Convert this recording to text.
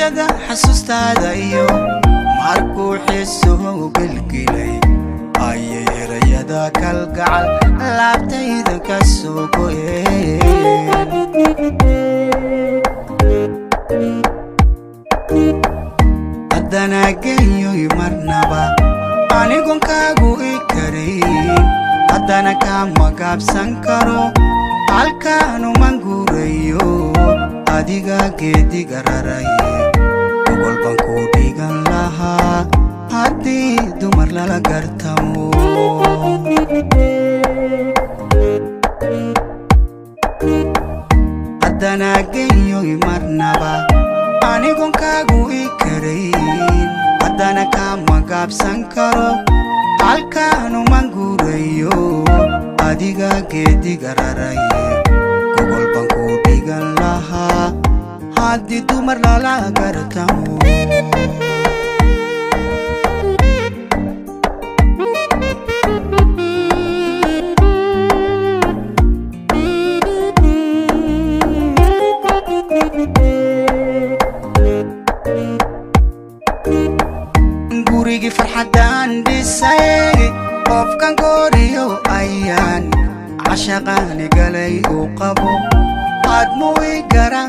قرشدا حسوستا دايو ماركو حسوه قلقلي أي ريادا كالقعل لابتايدا كالسوكوين أدانا قيو يمرنبا أني قون كاقو إكرين أدانا كاما قابسان كارو alkaanu mangurayo adiga geediga raraye gobol baan ku dhigan lahaa haddii dumar lala gartamo haddana geeyo marnaba anigoon kaagu ikarayn haddana kama gaabsan karo alkaanu mangurayo adiga geediga raraye gobol baan ku dhigan lahaa haddii dumar lala gartamo gurigi farxadan dhisay qofkan goriyo ayaan عشقاني قلي وقبو عدموي قرا